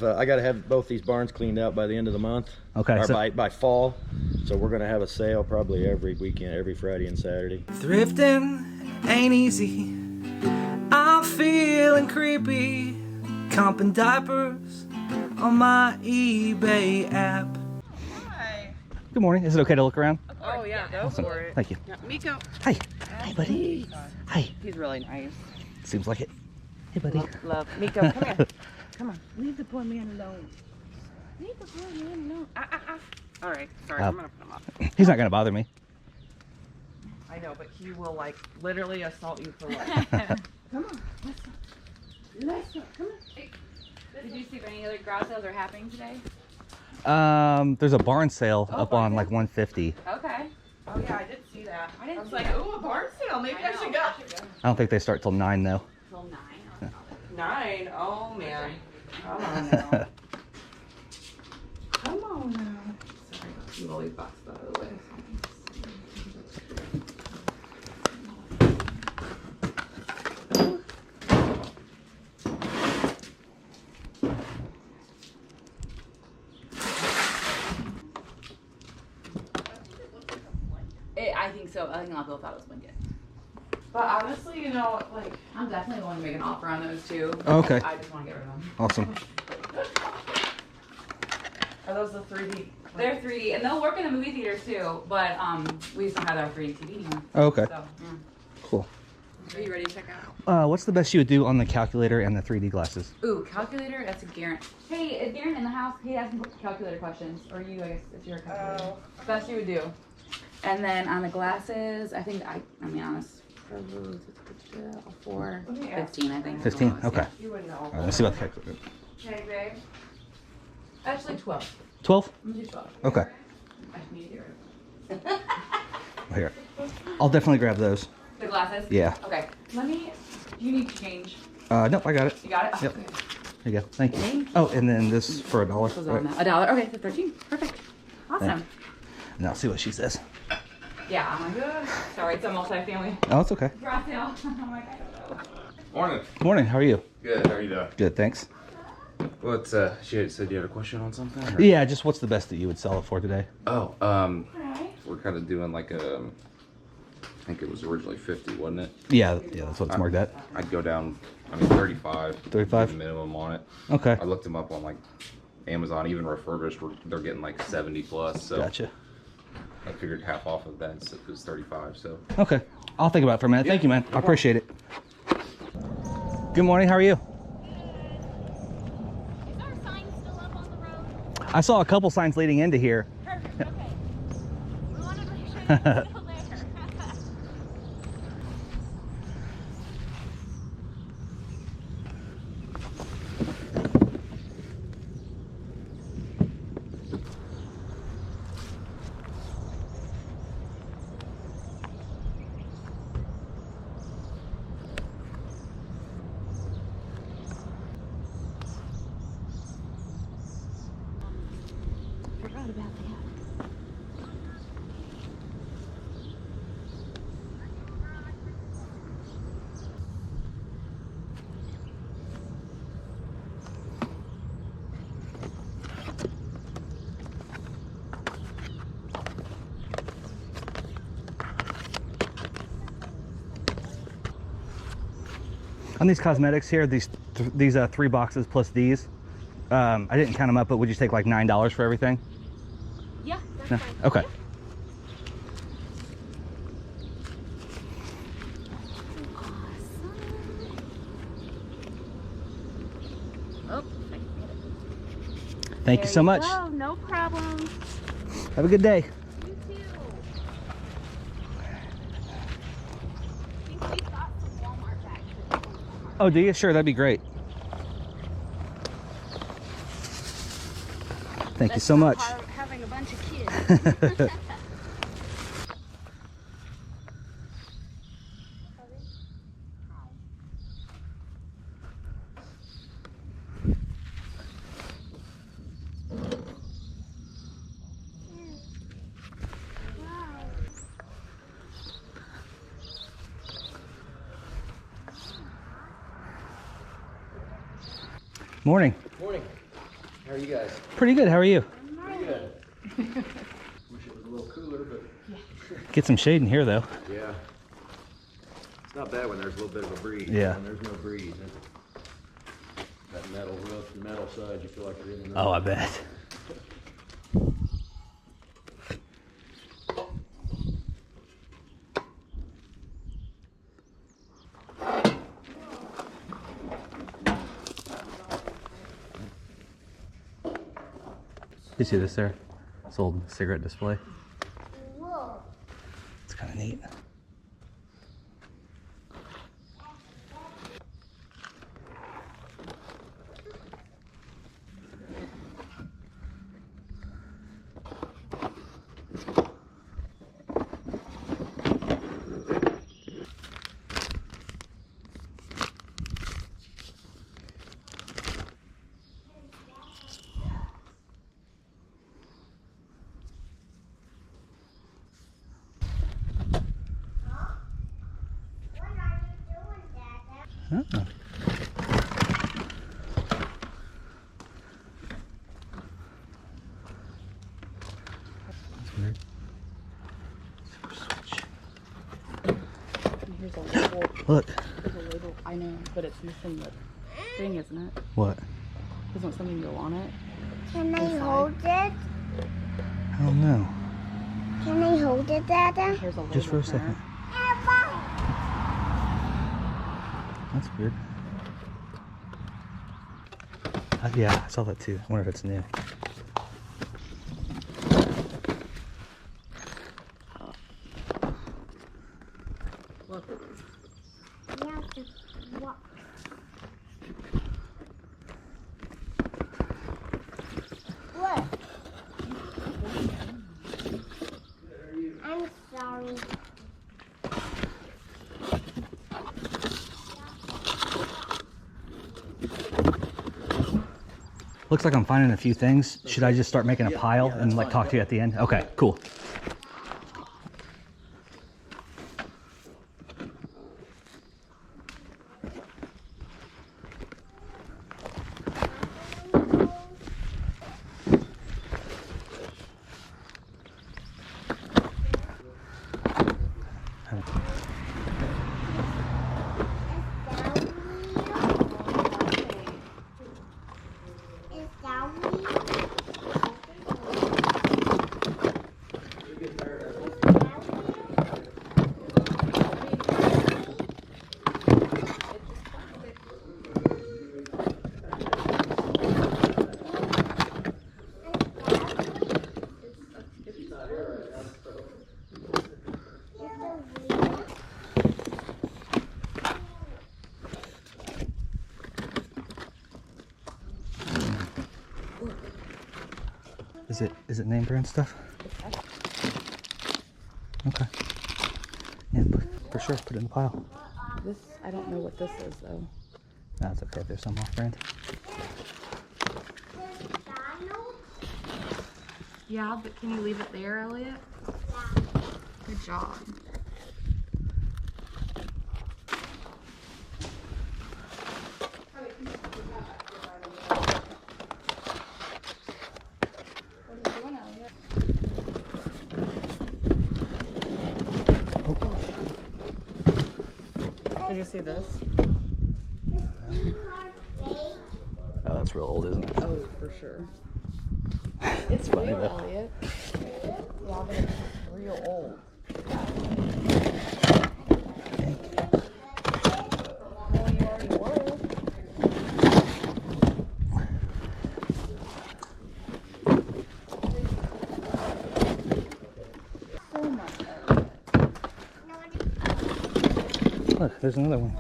I got to have both these barns cleaned out by the end of the month. Okay. Or So by fall. So we're going to have a sale probably every weekend, every Friday and Saturday. Thrifting ain't easy. I'm feeling creepy. Comping diapers on my eBay app. Hi. good morning. Is it okay to look around? Oh yeah, go Awesome. for it. Thank you. Yeah. Miko. Hi. Hi, buddy. Hi. He's really nice. Seems like it. Hey, buddy. Love. Miko, come here. Come on. Leave the poor man alone. Leave the poor man alone. All right. Sorry, I'm gonna put him up. He's not gonna bother me. I know, but he will like literally assault you for life. Come on. Let's go. Come on. Hey. Did you see if any other garage sales are happening today? There's a barn sale up on like 150. Okay. Oh yeah, I did see that. I didn't was see like, that. ooh, a barn sale. Maybe I should go. I don't think they start till 9 though. Till 9. 9. Oh man. Come on now. Come on now. Sorry, you always box that out of the way. I think so. I think a lot of people thought it was blanket. But honestly, you know, like, I'm definitely willing to make an offer on those too. Okay. I just want to get rid of them. Awesome. are those the 3D? They're 3D, and they'll work in the movie theaters too. But we just don't have our 3D TV anymore. Okay. So, Cool. are you ready to check out? What's the best you would do on the calculator and the 3D glasses? Ooh, calculator. That's a Garen. Hey, is Garen in the house? He has some calculator questions, or you? I guess it's your calculator. Oh. Best you would do. And then on the glasses, I think I mean honest, 4, Let me ask. 15, I think. 15. Okay. You would know. All right, let's see about the calculator. Okay, babe. Actually, 12. 12. I'm gonna do 12. Okay. I just need to get rid of them. Here. I'll definitely grab those. The glasses? Yeah. Okay. Let me. Do you need to change? Nope, I got it. You got it? Yep. Okay. There you go. Thank you. Thank you. Oh, and then this for $1. What was on Right. that? $1. Okay, so 13. Perfect. Awesome. And I'll see what she says. Yeah, I'm good. Sorry, it's a multi-family Oh, it's okay. garage sale. I'm like, I don't know. Morning. Good morning. How are you? Good. How are you doing? Good, thanks. What's she said you had a question on something? Or? Yeah, just what's the best that you would sell it for today? Oh, Alright. we're kind of doing like a. I think it was originally 50, wasn't it? Yeah, that's what it's marked at. I'd go down. I mean 35. 35? Minimum on it. Okay. I looked them up on like Amazon, even refurbished. They're getting like 70 plus. So Gotcha. I figured half off of that, so it was 35. So. Okay. I'll think about it for a minute. Yeah, Thank you, man. no I appreciate it. Good morning. How are you? Is our sign still up on the road? I saw a couple signs leading into here. Perfect, okay. We want to make sure it's still there. Forgot about that. On these cosmetics here, these 3 boxes plus these, I didn't count them up, but would you take like $9 for everything? Yeah, that's No? fine. Okay. Oh, I can get it. Thank you so much. Oh, no problem. Have a good day. You too. I think we've got some Walmart bags. Oh, do you? Sure, that'd be great. Thank you so much. Having a bunch of kids. Morning. Morning. How are you guys? Pretty good. How are you? Pretty good. Wish it was a little cooler, but Get some shade in here, though. yeah. It's not bad when there's a little bit of a breeze. Yeah. When there's no breeze, that metal roof, the metal side, you feel like you're in the Oh, I bet. You see this there? This old cigarette display. Whoa. It's kind of neat. Oh. That's weird. Switch. Here's a label. Look. There's a label. I know, but it's missing the thing, isn't it? What? Doesn't something go on it? Can I Inside. hold it? I don't know. Can I hold it, Dada? Here's a label. Just for a there. second. That's weird. Yeah, I saw that too. I wonder if it's new. Look. Yeah, just what? What? I'm sorry. Looks like I'm finding a few things. Should I just start making a pile and like talk to you at the end? Okay, cool. Is that me? Is it name brand stuff? Okay. Yeah, for sure. Put it in the pile. This, I don't know what this is though. That's okay if there's some off brand. Yeah, but can you leave it there, Elliot? Good job. Did you see this? Oh, that's real old, isn't it? Oh, for sure. It's funny, real, though. Elliot. Yeah, but it's real old. Well, you already were. So much, Elliot. Look, there's another one.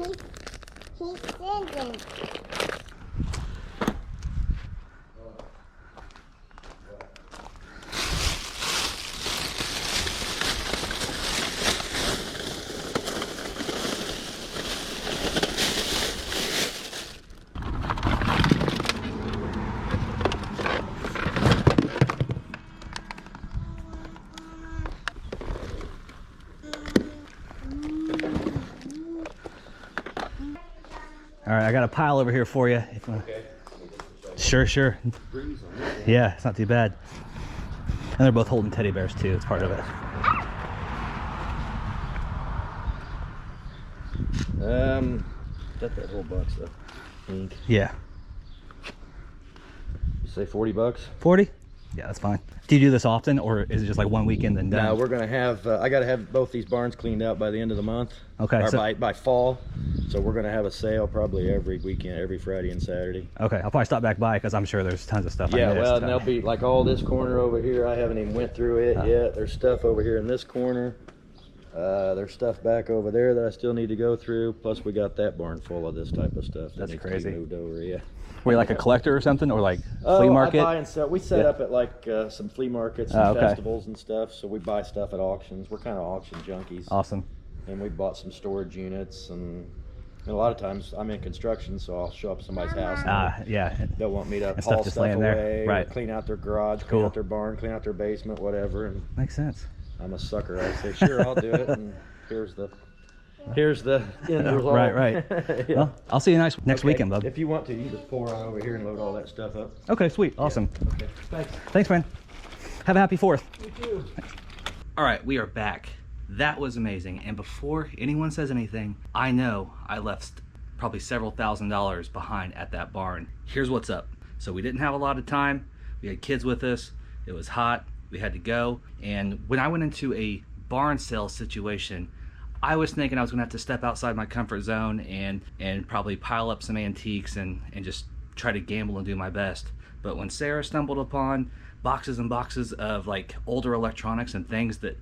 He's singing. All right, I got a pile over here for you. If you wanna... Okay. Sure, sure. Yeah, it's not too bad. And they're both holding teddy bears too. It's part of it. Got that whole box of ink. Yeah. You say 40 bucks? 40? Yeah, that's fine. Do you do this often, or is it just like one weekend and done? No, we're gonna have. I gotta have both these barns cleaned out by the end of the month. Okay. Or So, by fall. So we're gonna have a sale probably every weekend, every Friday and Saturday. okay, I'll probably stop back by because I'm sure there's tons of stuff. Yeah, I missed, well, so. and there'll be like all this corner over here. I haven't even went through it yet. There's stuff over here in this corner. There's stuff back over there that I still need to go through. Plus, we got that barn full of this type of stuff. That's needs to be crazy. moved over, yeah. Were you like a collector or something, or like flea market? I buy and sell. We set Yeah. up at like some flea markets and Okay. festivals and stuff. So we buy stuff at auctions. We're kind of auction junkies. Awesome. And we bought some storage units, and a lot of times I'm in construction, so I'll show up at somebody's house. And Yeah. they'll want me to And haul stuff just stuff laying there. away, or Right. clean out their garage, Cool. clean out their barn, clean out their basement, whatever. And Makes sense. I'm a sucker. I say, sure, I'll do it. And here's the end result. Right. Yeah. Well, I'll see you next Okay. weekend, bub. If you want to, you can just pour on over here and load all that stuff up. Okay, sweet. Awesome. Okay. Thanks. Thanks, man. Have a happy 4th. You too. All right, we are back. That was amazing. And before anyone says anything, I know I left probably several $1,000s behind at that barn. Here's what's up. So we didn't have a lot of time. We had kids with us. It was hot. We had to go. And when I went into a barn sale situation, I was thinking I was gonna have to step outside my comfort zone and probably pile up some antiques and just try to gamble and do my best. But when Sarah stumbled upon boxes and boxes of like older electronics and things that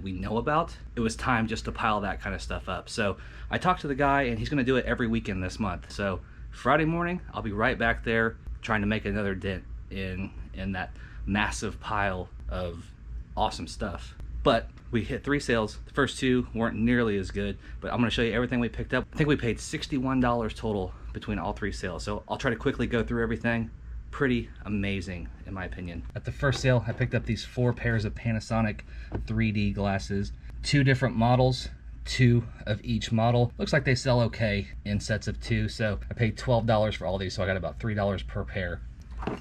we know about, it was time just to pile that kind of stuff up. So I talked to the guy, and he's gonna do it every weekend this month. So Friday morning, I'll be right back there trying to make another dent in that massive pile of awesome stuff. But we hit 3 sales. The first 2 weren't nearly as good, but I'm gonna show you everything we picked up. I think we paid $61 total between all 3 sales. So I'll try to quickly go through everything. Pretty amazing, in my opinion. At the first sale, I picked up these 4 pairs of Panasonic 3D glasses, 2 different models, 2 of each model. Looks like they sell okay in sets of 2, so I paid $12 for all these, so I got about $3 per pair.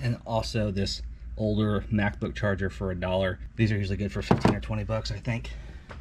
And also this older MacBook charger for $1. These are usually good for 15 or 20 bucks, I think.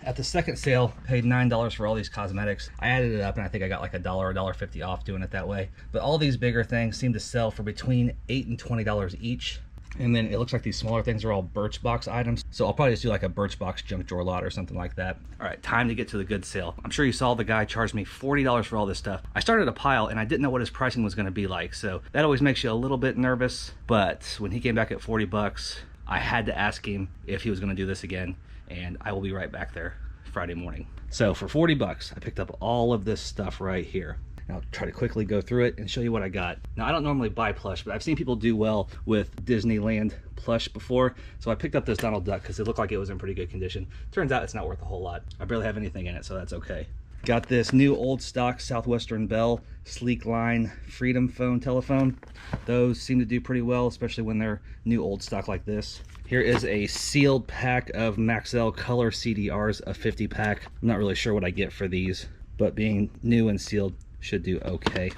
At the second sale, paid $9 for all these cosmetics. I added it up and I think I got like $1 or $1.50 off doing it that way. But all these bigger things seem to sell for between $8 and $20 each. And then it looks like these smaller things are all Birchbox items. So I'll probably just do like a Birchbox junk drawer lot or something like that. All right, time to get to the good sale. I'm sure you saw the guy charged me $40 for all this stuff. I started a pile and I didn't know what his pricing was gonna be like. So that always makes you a little bit nervous. But when he came back at 40 bucks, I had to ask him if he was gonna do this again. And I will be right back there Friday morning. So for 40 bucks, I picked up all of this stuff right here. And I'll try to quickly go through it and show you what I got. Now, I don't normally buy plush, but I've seen people do well with Disneyland plush before. So I picked up this Donald Duck because it looked like it was in pretty good condition. Turns out it's not worth a whole lot. I barely have anything in it, so that's okay. Got this new old stock Southwestern Bell Sleek Line Freedom Phone telephone. Those seem to do pretty well, especially when they're new old stock like this. Here is a sealed pack of Maxell Color CDRs, a 50 pack. I'm not really sure what I get for these, but being new and sealed should do okay.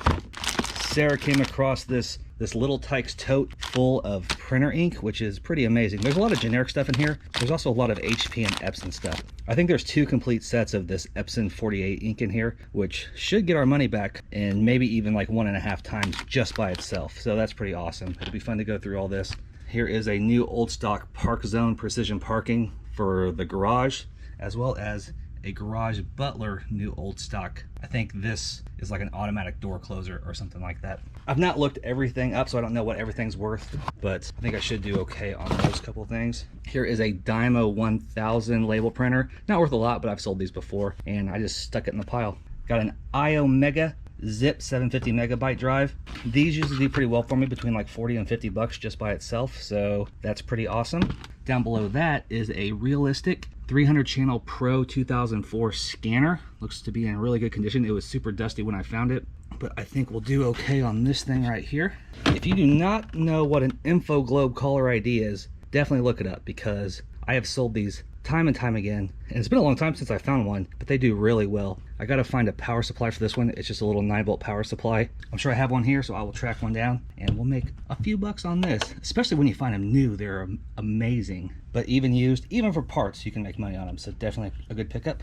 Sarah came across this Little Tikes tote full of printer ink, which is pretty amazing. There's a lot of generic stuff in here. There's also a lot of HP and Epson stuff. I think there's 2 complete sets of this Epson 48 ink in here, which should get our money back and maybe even like 1.5 times just by itself. So that's pretty awesome. It'll be fun to go through all this. Here is a new old stock Park Zone precision parking for the garage, as well as a Garage Butler new old stock. I think this is like an automatic door closer or something like that. I've not looked everything up, so I don't know what everything's worth, but I think I should do okay on those couple things. Here is a Dymo 1000 label printer. Not worth a lot, but I've sold these before, and I just stuck it in the pile. Got an IO Mega Zip 750 megabyte drive. These usually do pretty well for me, between like 40 and 50 bucks just by itself, so that's pretty awesome. Down below that is a Realistic 300 channel Pro 2004 scanner. Looks to be in really good condition. It was super dusty when I found it, but I think we'll do okay on this thing right here. If you do not know what an Info Globe caller ID is, definitely look it up, because I have sold these time and time again, and it's been a long time since I found one, but they do really well. I gotta find a power supply for this one. It's just a little 9-volt power supply. I'm sure I have one here, so I will track one down, and we'll make a few bucks on this. Especially when you find them new, they're amazing. But even used, even for parts, you can make money on them, so definitely a good pickup.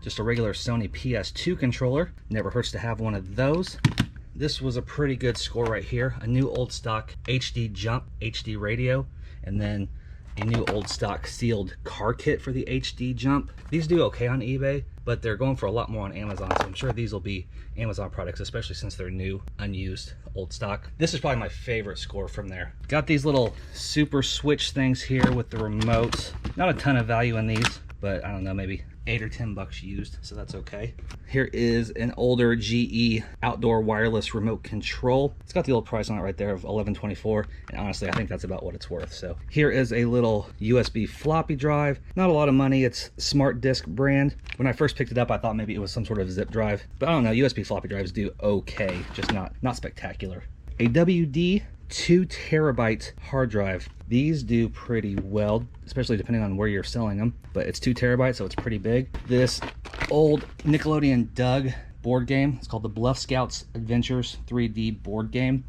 Just a regular Sony PS2 controller. Never hurts to have one of those. This was a pretty good score right here. A new old stock HD Jump HD radio, and then a new old stock sealed car kit for the HD Jump. These do okay on eBay, but they're going for a lot more on Amazon, so I'm sure these will be Amazon products, especially since they're new, unused, old stock. This is probably my favorite score from there. Got these little super switch things here with the remotes. Not a ton of value in these, but I don't know, maybe 8 or 10 bucks used, so that's okay. Here is an older GE outdoor wireless remote control. It's got the old price on it right there of $11.24, and honestly I think that's about what it's worth. So here is a little USB floppy drive. Not a lot of money. It's Smart Disk brand. When I first picked it up I thought maybe it was some sort of zip drive, but I don't know, USB floppy drives do okay, just not spectacular. A WD 2 terabyte hard drive. These do pretty well, especially depending on where you're selling them, but it's 2 terabytes, so it's pretty big. This old Nickelodeon Doug board game, it's called the Bluff Scouts Adventures 3D board game.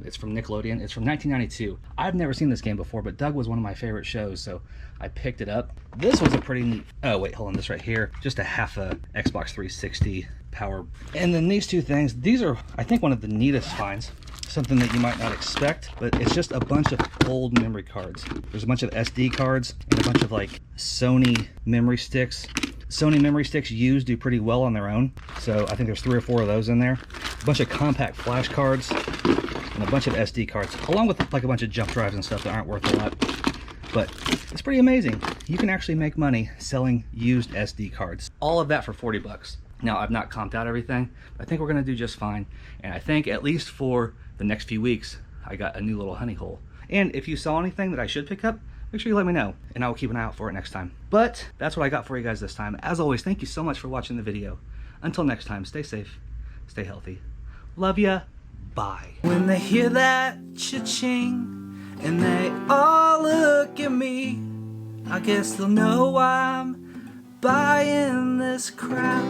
It's from Nickelodeon. It's from 1992. I've never seen this game before, but Doug was one of my favorite shows, so I picked it up. This was a pretty neat, oh wait, hold on, this right here, just a half a Xbox 360 power. And then these two things, these are, I think, one of the neatest finds. Something that you might not expect, but it's just a bunch of old memory cards. There's a bunch of SD cards and a bunch of like Sony memory sticks. Sony memory sticks used do pretty well on their own, so I think there's 3 or 4 of those in there. A bunch of compact flash cards and a bunch of SD cards, along with like a bunch of jump drives and stuff that aren't worth a lot. But it's pretty amazing. You can actually make money selling used SD cards. All of that for 40 bucks. Now, I've not comped out everything, but I think we're gonna do just fine. And I think at least for the next few weeks, I got a new little honey hole. And if you saw anything that I should pick up, make sure you let me know, and I'll keep an eye out for it next time. But that's what I got for you guys this time. As always, thank you so much for watching the video. Until next time, stay safe, stay healthy. Love ya, bye. When they hear that cha-ching and they all look at me, I guess they'll know I'm buying this crap.